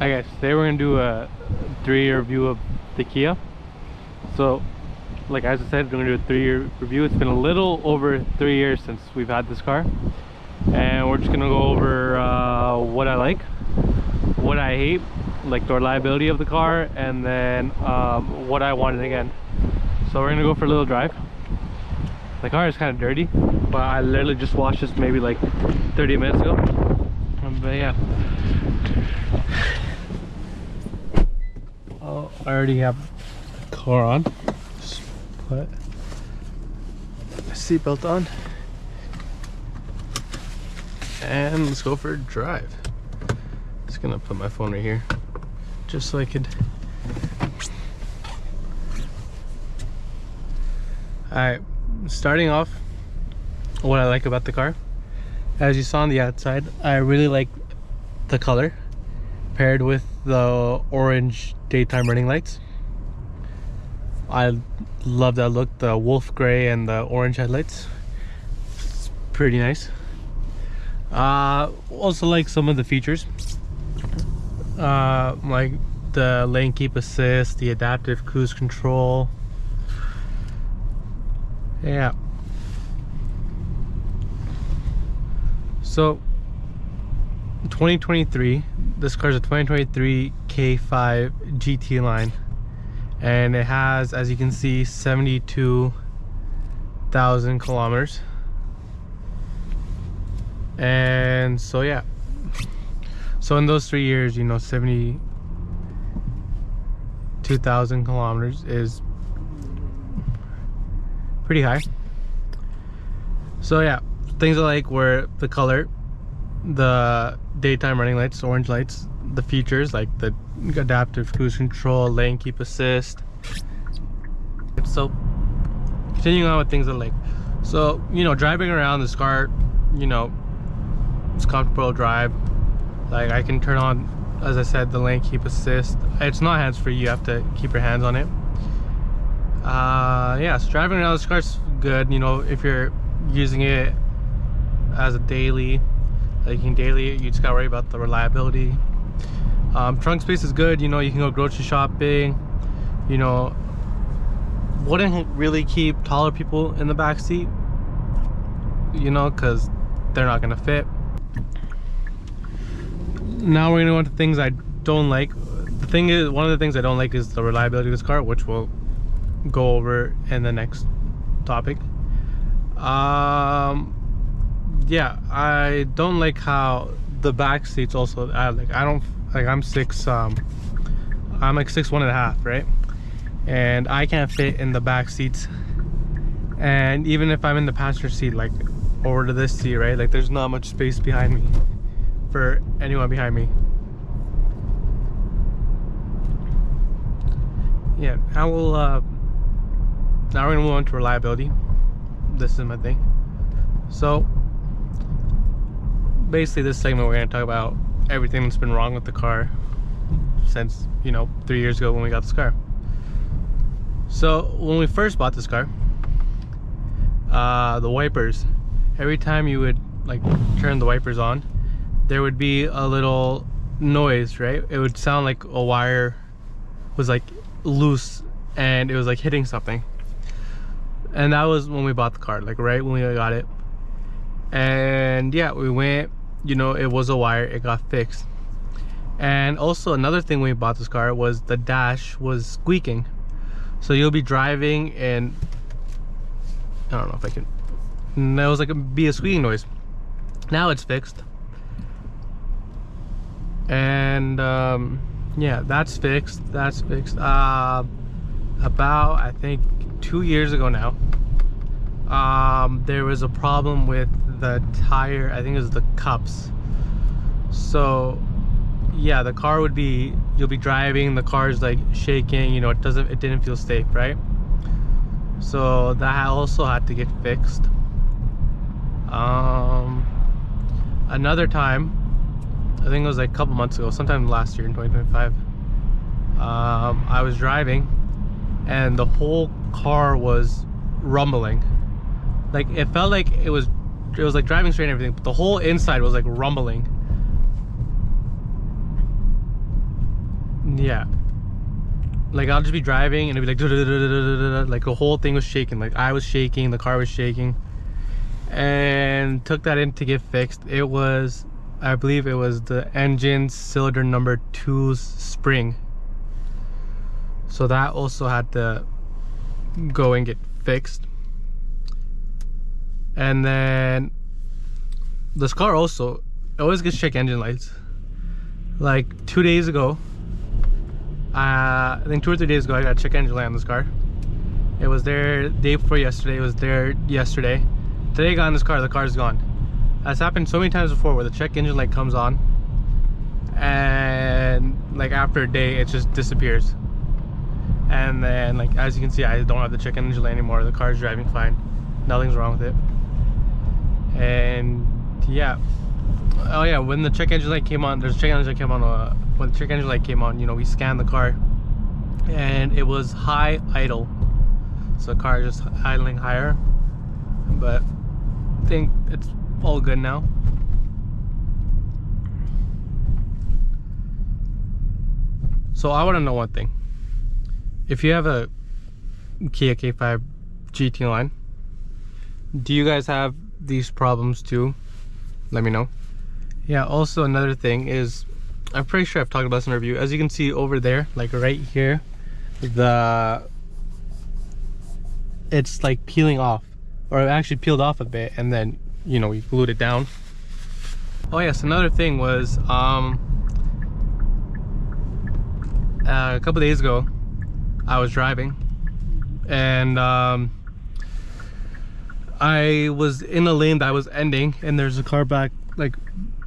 Hi guys, today we're gonna do a 3-year review of the Kia. So, like as I said, we're gonna do a 3-year review. It's been a little over 3 years since we've had this car, and we're just gonna go over what I like, what I hate, like the reliability of the car, and then what I wanted again. So we're gonna go for a little drive. The car is kind of dirty, but I literally just washed this maybe like 30 minutes ago. But yeah. Oh, I already have the car on. Just put the seatbelt on. And let's go for a drive. Just gonna put my phone right here, just so I could. Alright, starting off, what I like about the car. As you saw on the outside, I really like the color paired with the orange daytime running lights. I love that look, the wolf gray and the orange headlights. It's pretty nice. Also like some of the features, like the lane keep assist, the adaptive cruise control. Yeah. So 2023, this car's a 2023 K5 GT line, and it has, as you can see, 72,000 kilometers. And so yeah, so in those 3 years, you know, 72,000 kilometers is pretty high. So yeah, things I like were the color, the daytime running lights, orange lights, the features like the adaptive cruise control, lane keep assist. So continuing on with things I like, so you know, driving around this car, you know, it's comfortable to drive. Like I can turn on, as I said, the lane keep assist. It's not hands-free, you have to keep your hands on it. Yeah, so driving around this car's good, you know, if you're using it as a daily, like you just gotta worry about the reliability. Trunk space is good, you know, you can go grocery shopping. You know, wouldn't really keep taller people in the back seat, you know, because they're not gonna fit. Now we're gonna go into things I don't like. The thing is, one of the things I don't like is the reliability of this car, which we'll go over in the next topic. Yeah, I don't like how the back seats also, I'm like 6'1.5", right? And I can't fit in the back seats. And even if I'm in the passenger seat, like over to this seat, right, like there's not much space behind me for anyone behind me. Yeah, now we're gonna move on to reliability. This is my thing. So basically this segment we're gonna talk about everything that's been wrong with the car since, you know, 3 years ago when we got this car. So when we first bought this car, the wipers, every time you would like turn the wipers on, there would be a little noise, right? It would sound like a wire was like loose and it was like hitting something. And that was when we bought the car, like right when we got it. And yeah, we went, you know, it was a wire, it got fixed. And also another thing when we bought this car was the dash was squeaking. So you'll be driving and I don't know if I can, it was like be a squeaking noise. Now it's fixed. And yeah, that's fixed. About, I think 2 years ago now, there was a problem with the tire, I think it was the cups. So yeah, the car would be, you'll be driving, the car's like shaking, you know, it didn't feel safe, right? So that also had to get fixed. Another time, I think it was like a couple months ago, sometime last year in 2025, I was driving and the whole car was rumbling. Like it felt like it was like driving straight and everything, but the whole inside was like rumbling. yeah, like I'll just be driving and it'd be like like the whole thing was shaking. Like I was shaking, the car was shaking, and took that in to get fixed. It was, I believe it was the engine cylinder number 2's spring. So that also had to go and get fixed. And then this car also always gets check engine lights. Like 2 days ago, I think 2 or 3 days ago, I got a check engine light on this car. It was there the day before yesterday. It was there yesterday. Today I got in this car, the car's gone. That's happened so many times before where the check engine light comes on and like after a day it just disappears. And then like as you can see, I don't have the check engine light anymore. The car's driving fine. Nothing's wrong with it. And yeah. Oh yeah, when the check engine light came on, there's a check engine light came on, when the check engine light came on, you know, we scanned the car and it was high idle. So the car is just idling higher. But I think it's all good now. So I want to know one thing. If you have a Kia K5 GT line, do you guys have these problems too? Let me know. Yeah, also another thing is, I'm pretty sure I've talked about this in a review. As you can see over there, like right here, it's like peeling off, or it actually peeled off a bit, and then, you know, we glued it down. Oh yes, another thing was a couple days ago I was driving and I was in a lane that I was ending, and there's a car back like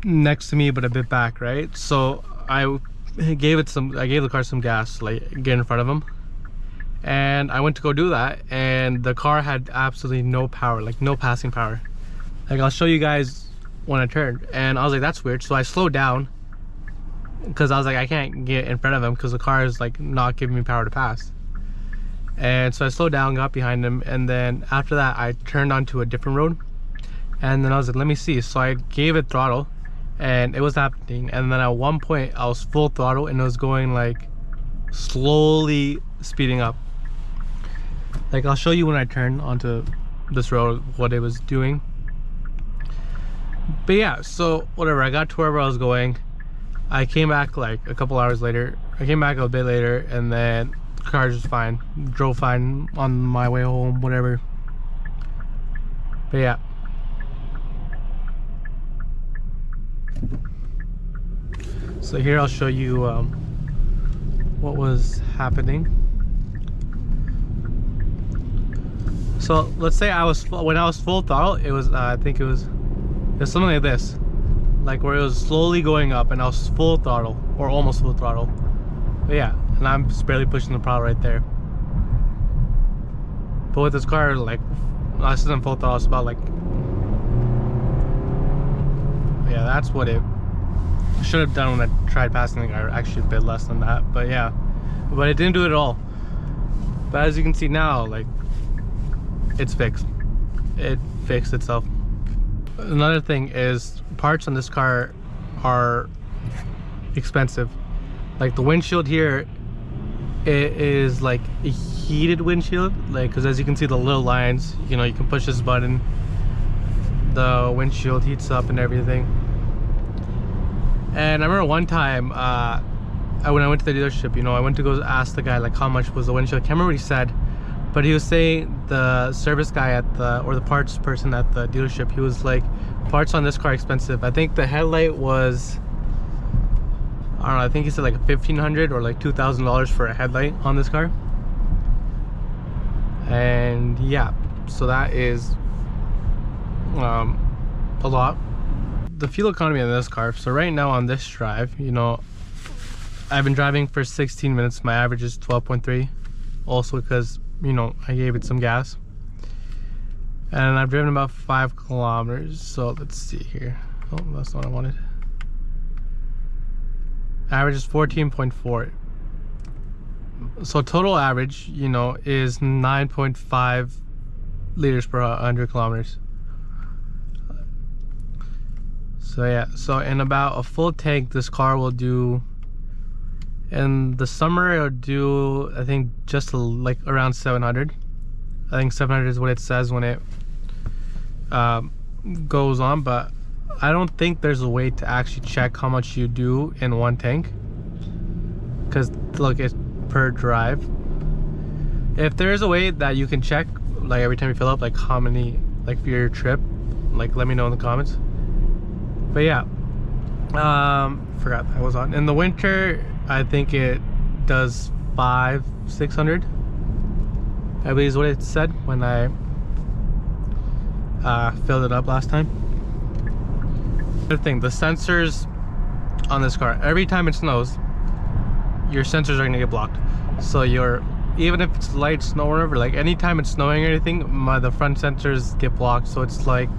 next to me but a bit back, right? So I gave the car some gas, like get in front of him, and I went to go do that, and the car had absolutely no power, like no passing power. Like I'll show you guys when I turned, and I was like, that's weird. So I slowed down because I was like, I can't get in front of him because the car is like not giving me power to pass. And so I slowed down, got behind him, and then after that I turned onto a different road, and then I was like, let me see. So I gave it throttle and it was happening, and then at one point I was full throttle and it was going like slowly speeding up. Like I'll show you when I turn onto this road what it was doing. But yeah, so whatever, I got to wherever I was going. I came back like a couple hours later. I came back a bit later, and then the car was fine. Drove fine on my way home, whatever. But yeah. So here I'll show you what was happening. So let's say when I was full throttle, it was I think it was something like this, like where it was slowly going up and I was full throttle or almost full throttle. But yeah, and I'm just barely pushing the throttle right there. But with this car, like this isn't full throttle, it's about like, yeah, that's what it should have done when I tried passing the car. Actually a bit less than that, but yeah, but it didn't do it at all. But as you can see now, like it's fixed. It fixed itself. Another thing is parts on this car are expensive. Like the windshield here, it is like a heated windshield, like because as you can see the little lines, you know, you can push this button, the windshield heats up and everything. And I remember one time when I went to the dealership, you know, I went to go ask the guy like how much was the windshield. I can't remember what he said, but he was saying, the service guy or the parts person at the dealership, he was like, parts on this car are expensive. I think the headlight was, I don't know, I think he said like $1,500 or like $2,000 for a headlight on this car. And yeah, so that is a lot. The fuel economy on this car, so right now on this drive, you know, I've been driving for 16 minutes. My average is 12.3, also because, you know, I gave it some gas, and I've driven about 5 kilometers. So let's see here. Oh, that's not what I wanted. Average is 14.4. So total average, you know, is 9.5 liters per 100 kilometers. So yeah, so in about a full tank, this car will do In the summer it'll do, I think, just like around 700. I think 700 is what it says when it goes on, but I don't think there's a way to actually check how much you do in one tank, because look, it's per drive. If there is a way that you can check, like every time you fill up, like how many, like for your trip, like let me know in the comments. But yeah, forgot that was on. In the winter, I think it does 500-600, I believe is what it said when I filled it up last time. Other thing, the sensors on this car, every time it snows, your sensors are gonna get blocked. So even if it's light snow or whatever, like anytime it's snowing or anything, the front sensors get blocked. So it's like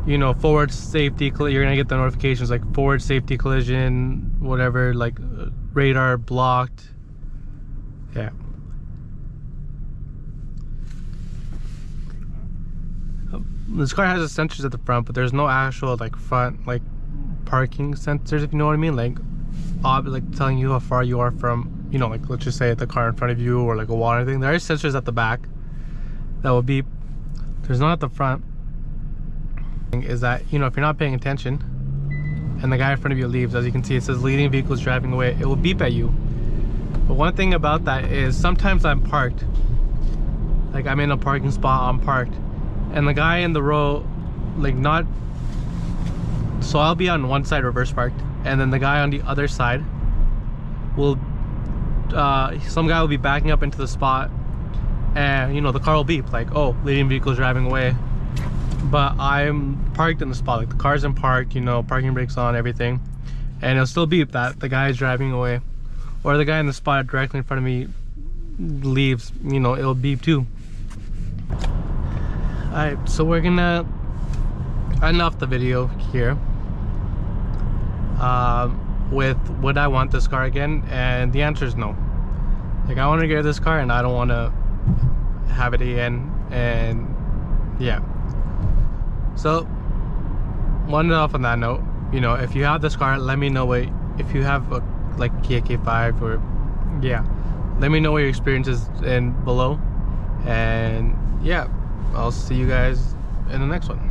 you know, forward safety, you're gonna get the notifications like forward safety collision, whatever, like radar blocked. Yeah. This car has the sensors at the front, but there's no actual like front like parking sensors, if you know what I mean, like telling you how far you are from, you know, like let's just say the car in front of you or like a water thing. There are sensors at the back that will beep. There's none at the front. Is that, you know, if you're not paying attention and the guy in front of you leaves, as you can see it says leading vehicles driving away, it will beep at you. But one thing about that is sometimes I'm parked, like I'm in a parking spot, I'm parked, and the guy in the row, like not, so I'll be on one side reverse parked, and then the guy on the other side will some guy will be backing up into the spot, and you know, the car will beep like, oh, leading vehicles driving away. But I'm parked in the spot, like the car's in park, you know, parking brakes on, everything, and it'll still beep that the guy is driving away, or the guy in the spot directly in front of me leaves, you know, it'll beep too. Alright, so we're gonna end off the video here with would I want this car again, and the answer is no. Like, I want to get this car and I don't want to have it again, and yeah. So, one off on that note, you know, if you have this car, let me know what, if you have a like Kia K5 or yeah, let me know what your experience is in below, and yeah, I'll see you guys in the next one.